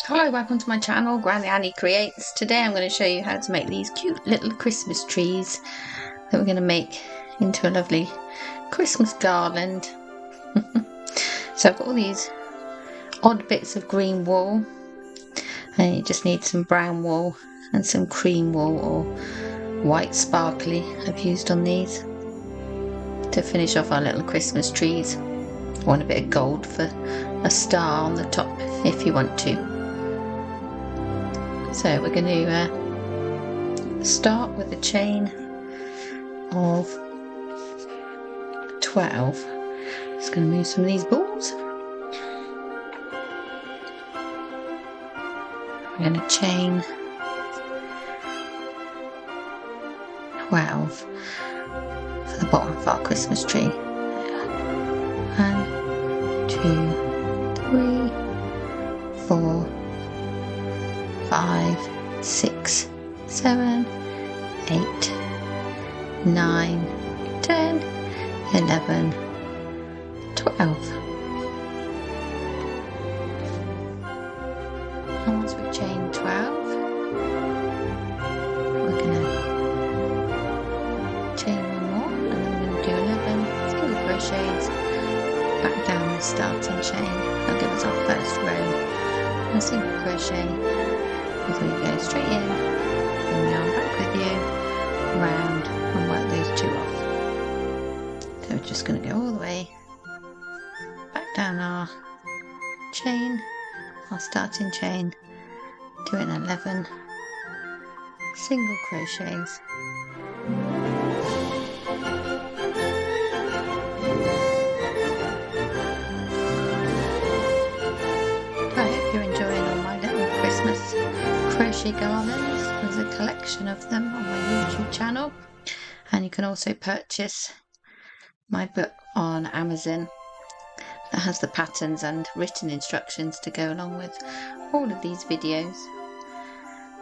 Hi, welcome to my channel, Anie Creates. Today I'm going to show you how to make these cute little Christmas trees that we're going to make into a lovely Christmas garland. So I've got all these odd bits of green wool, and you just need some brown wool and some cream wool or white sparkly I've used on these to finish off our little Christmas trees. I want a bit of gold for a star on the top if you want to. So we're going to start with a chain of 12. Just going to move some of these balls. We're going to chain 12 for the bottom of our Christmas tree. 1, 2, 3, 4, 5, 6, 7, 8, 9, 10, 11, 12. And once we've chained 12, we're going to chain one more, and then we're going to do 11 single crochets back down the starting chain. That'll give us our first row. A single crochet. So you go straight in, and now back with you, round, and work those two off. So we're just going to go all the way back down our chain, our starting chain, doing 11 single crochets. I hope you're enjoying all my little Christmas crochet garlands. There's a collection of them on my YouTube channel, and you can also purchase my book on Amazon that has the patterns and written instructions to go along with all of these videos.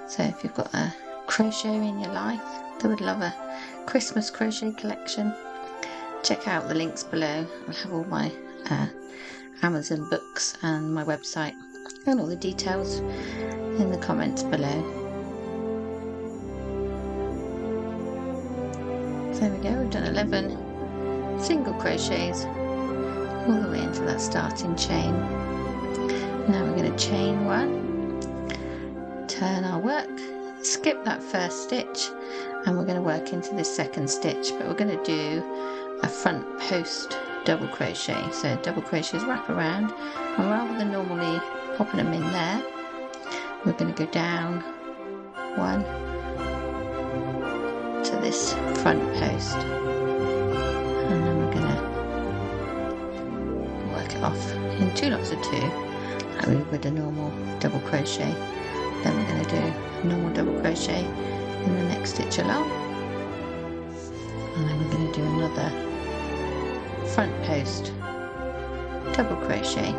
So if you've got a crochet in your life that would love a Christmas crochet collection, check out the links below. I'll have all my Amazon books and my website and all the details in the comments below. So there we go, we've done 11 single crochets all the way into that starting chain. Now we're going to chain one, turn our work, skip that first stitch, and we're going to work into this second stitch, but we're going to do a front post double crochet. So double crochets wrap around, and rather than normally popping them in there, we're going to go down one to this front post, and then we're going to work it off in 2 lots of 2 like we would a normal double crochet. Then we're going to do a normal double crochet in the next stitch along, and then we're going to do another front post double crochet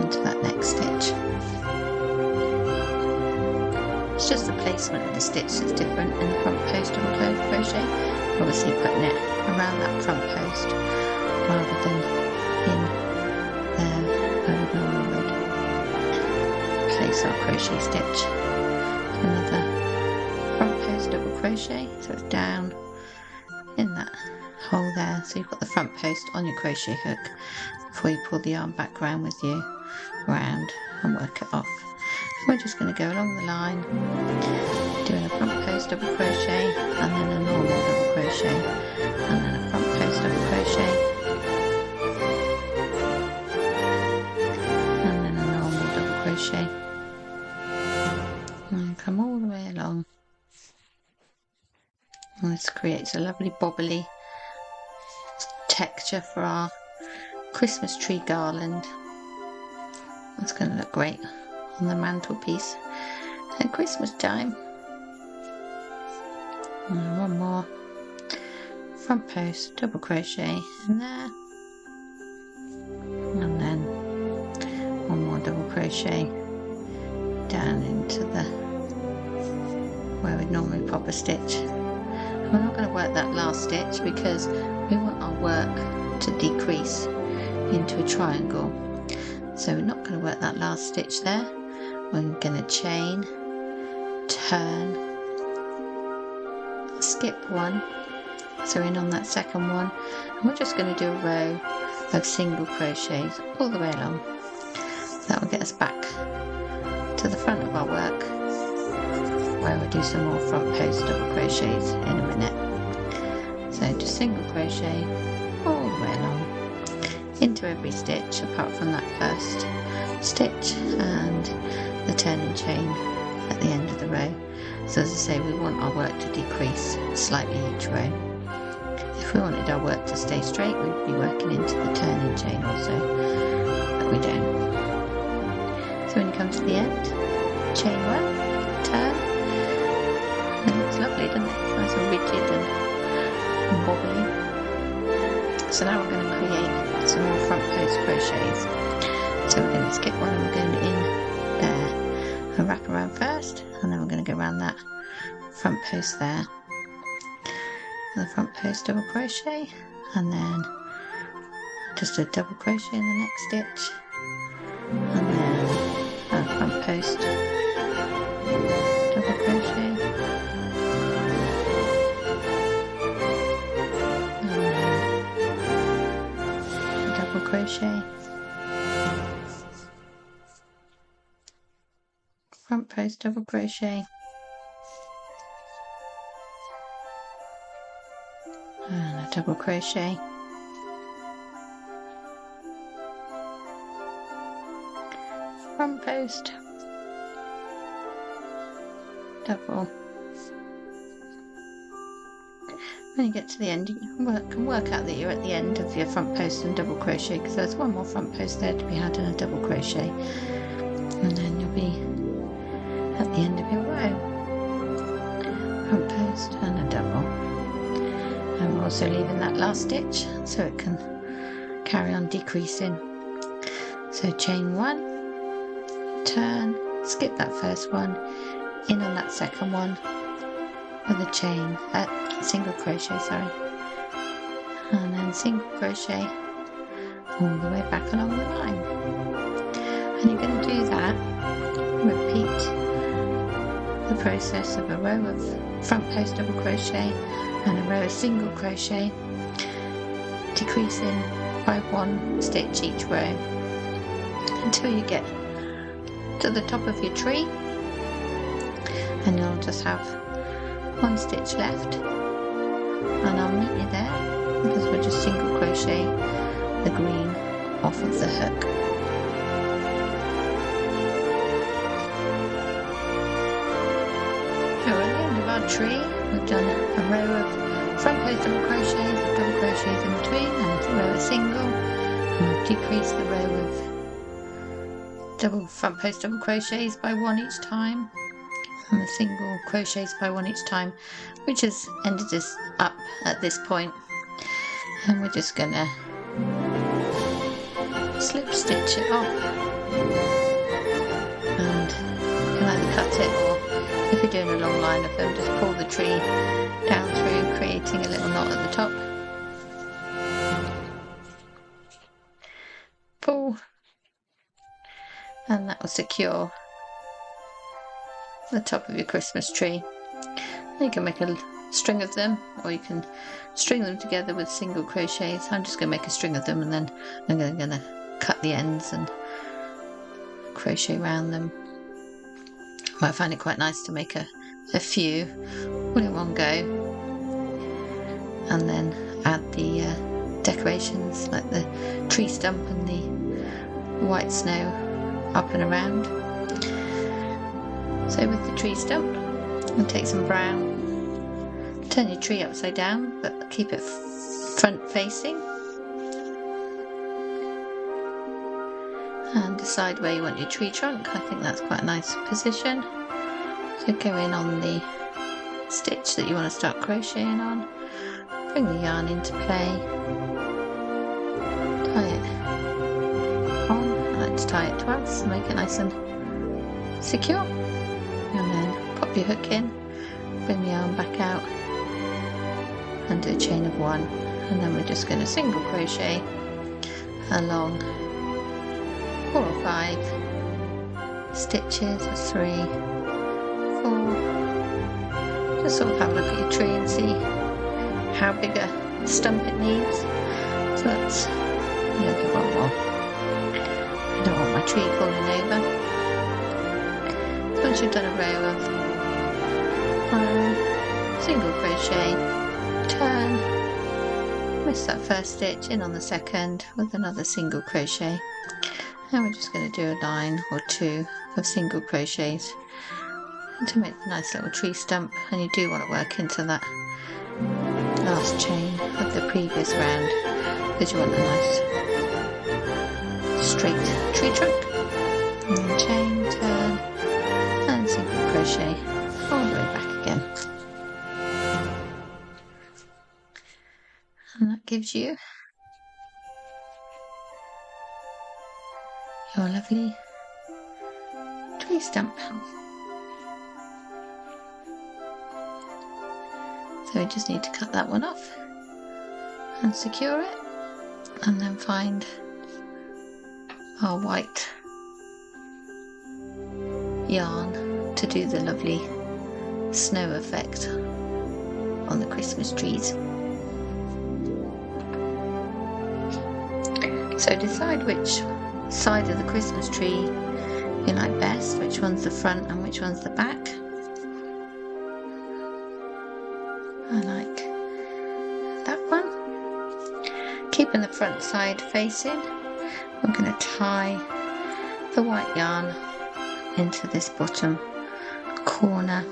into that next stitch. It's just the placement of the stitch that's different in the front post double crochet. Obviously putting it around that front post rather than in there where we normally would place our crochet stitch. Another front post double crochet, so it's down in that hole there. So you've got the front post on your crochet hook before you pull the yarn back around with you, round, and work it off. We're just going to go along the line, doing a front post double crochet, and then a normal double crochet, and then a front post double crochet, and then a normal double crochet, and come all the way along. And this creates a lovely bobbly texture for our Christmas tree garland. That's going to look great on the mantelpiece at Christmas time. And one more front post double crochet in there, and then one more double crochet down into the where we'd normally pop a stitch. And we're not going to work that last stitch because we want our work to decrease into a triangle. So we're not going to work that last stitch there. we're going to chain, turn, skip one, so we're in on that second one, and we're just going to do a row of single crochets all the way along. That will get us back to the front of our work, where we'll do some more front post double crochets in a minute. So just single crochet all the way along into every stitch apart from that first stitch and the turning chain at the end of the row. So as I say, we want our work to decrease slightly each row. If we wanted our work to stay straight, we'd be working into the turning chain also, but we don't. So when you come to the end, chain one, turn, and it looks lovely, doesn't it? Nice and rigid and wobbly. So now we're going to create some more front post crochets. So we're going to skip one and we're going in there and wrap around first, and then we're going to go around that front post there. And the front post double crochet, and then just a double crochet in the next stitch, and then a front post double crochet, and then a double crochet, front post double crochet, and a double crochet, front post double. When you get to the end, you can work out that you're at the end of your front post and double crochet, because there's one more front post there to be had and a double crochet, and then you'll be at the end of your row. Front post and a double. And we're also leaving that last stitch so it can carry on decreasing. So chain one, turn, skip that first one, in on that second one with a chain, single crochet, sorry, and then single crochet all the way back along the line. And you're going to do that, repeat the process of a row of front post double crochet and a row of single crochet, decreasing by one stitch each row until you get to the top of your tree, and you'll just have one stitch left, and I'll meet you there because we'll just single crochet the green off of the hook. So we're at the end of our tree. We've done a row of front post double crochets, double crochets in between, and a row of single, and we'll decrease the row of double front post double crochets by one each time, and the single crochets by one each time, which has ended us up at this point. And we're just gonna slip stitch it off, and you can either cut it, or if you're doing a long line of them, just pull the tree down through, creating a little knot at the top. Pull, and that will secure the top of your Christmas tree. You can make a string of them, or you can string them together with single crochets. I'm just going to make a string of them, and then I'm going to cut the ends and crochet around them. I find it quite nice to make a few all in one go, and then add the decorations like the tree stump and the white snow up and around. So with the tree stump, and take some brown, turn your tree upside down, but keep it front facing, and decide where you want your tree trunk. I think that's quite a nice position. So go in on the stitch that you want to start crocheting on, bring the yarn into play, tie it on. I like to tie it twice to make it nice and secure, and then pop your hook in, bring the yarn back out, and do a chain of one, and then we're just going to single crochet along 4 or 5 stitches, or 3, 4. Just sort of have a look at your tree and see how big a stump it needs. So that's, yeah, give one more. I don't want my tree falling over. So once you've done a row of single crochet, turn, miss that first stitch, in on the second with another single crochet, and we're just going to do a line or 2 of single crochets to make a nice little tree stump. And you do want to work into that last chain of the previous round because you want a nice straight tree trunk. And then chain, turn, and single crochet all the way back again. And that gives you your lovely tree stump. So we just need to cut that one off and secure it, and then find our white yarn to do the lovely snow effect on the Christmas trees. So decide which side of the Christmas tree you like best, which one's the front and which one's the back. I like that one. Keeping the front side facing, I'm going to tie the white yarn into this bottom corner.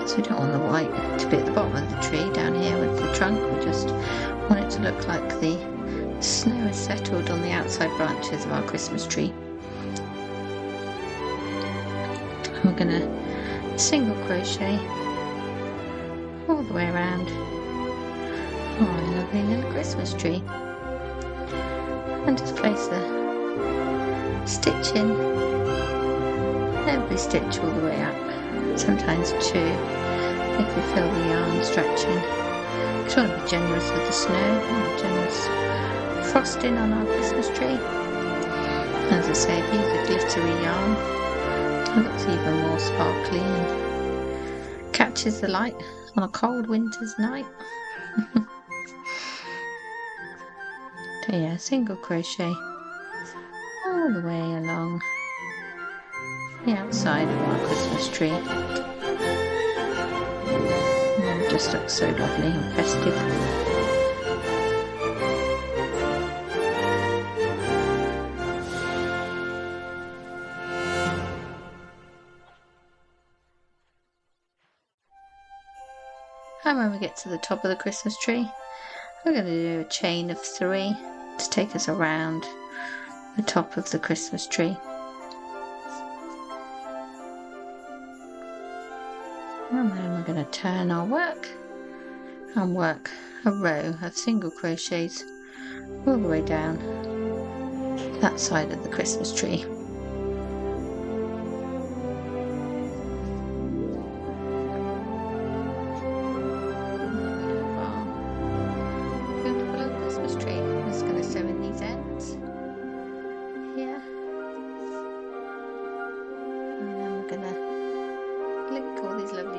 So we don't want the white to be at the bottom of the tree down here with the trunk, we just want it to look like the snow has settled on the outside branches of our Christmas tree. And we're going to single crochet all the way around our lovely little Christmas tree, and just place the stitch in every stitch all the way up, sometimes 2 if you feel the yarn stretching. Just want to be generous with the snow, generous frosting on our Christmas tree. As I say, if you use a glittery yarn, it looks even more sparkly and catches the light on a cold winter's night. So yeah, single crochet all the way along the outside of our Christmas tree. And it just looks so lovely and festive. And when we get to the top of the Christmas tree, we're going to do a chain of 3 to take us around the top of the Christmas tree. And then we're going to turn our work and work a row of single crochets all the way down that side of the Christmas tree.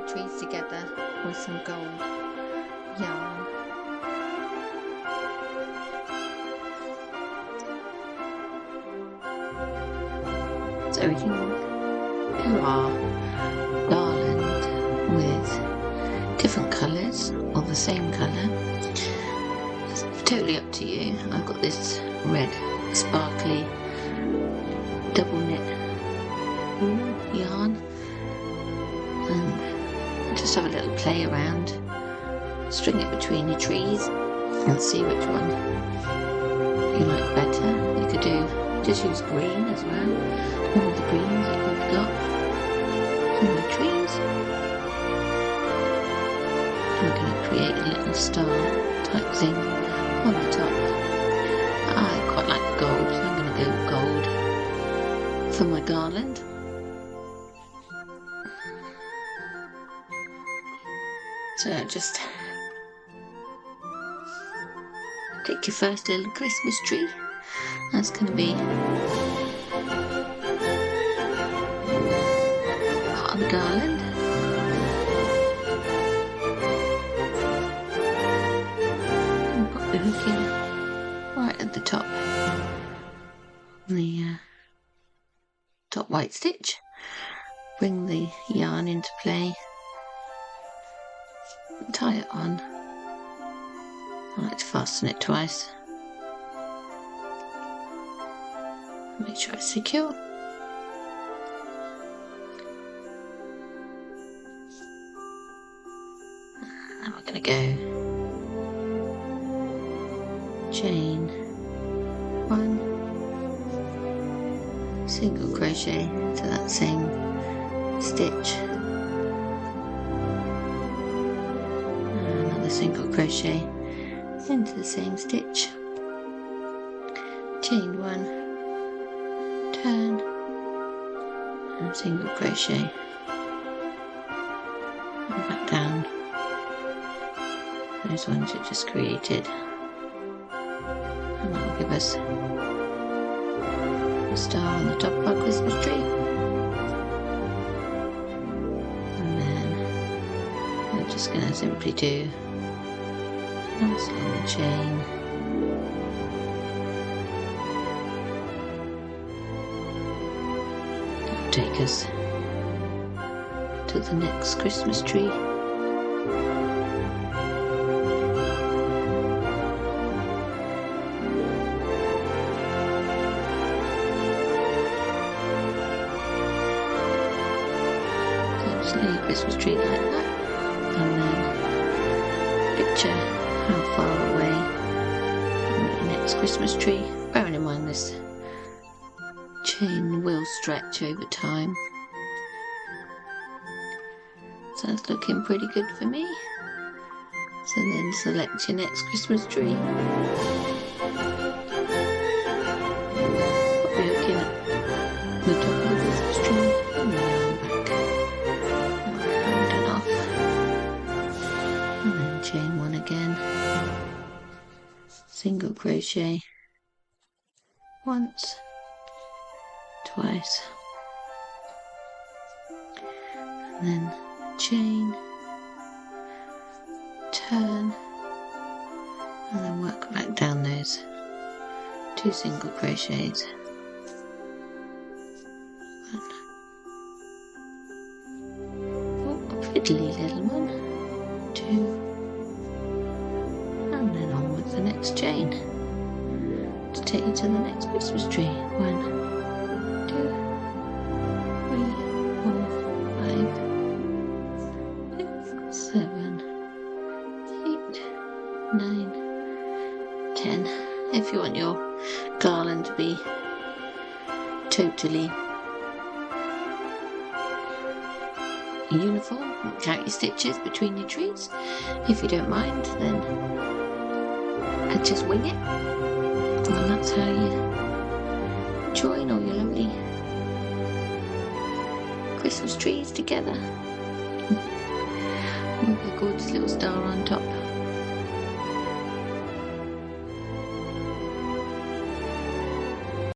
Trees together with some gold yarn. So we can do our garland with different colours or the same colour. It's totally up to you. I've got this red sparkly double knit yarn, and just have a little play around, string it between your trees and see which one you like better. You could just use green as well, all the greens that you've got on the trees. I'm going to create a little star type thing on the top. I quite like the gold, so I'm going to go gold for my garland. So just take your first little Christmas tree. That's going to be on the garland. And put the hook in right at the top. The top white stitch. Bring the yarn into play. Tie it on. I like to fasten it twice. Make sure it's secure. And we're going to go chain 1, single crochet to that same stitch, and another single crochet into the same stitch, chain 1, turn, and single crochet, and back down those ones you just created, and that will give us a star on the top of our Christmas tree. And then we're just going to simply do a nice long chain. That'll take us to the next Christmas tree. A Christmas tree like that, and then picture how far away from the next Christmas tree, bearing in mind this chain will stretch over time. So it's looking pretty good for me. So then select your next Christmas tree. Put the hook in at the top of the Christmas tree and the yarn back. Chain 1 again, single crochet once, twice, and then chain, turn, and then work back down those 2 single crochets. 1, oh, a fiddly little one, 2, and then on with the next chain to take you to the next Christmas tree. 1, 2, 3, 4, 5, 6, 7, 8, 9, 10. If you want your garland to be totally uniform, count your stitches between your trees. If you don't mind, then just wing it, and that's how you join all your lovely Christmas trees together with a gorgeous little star on top.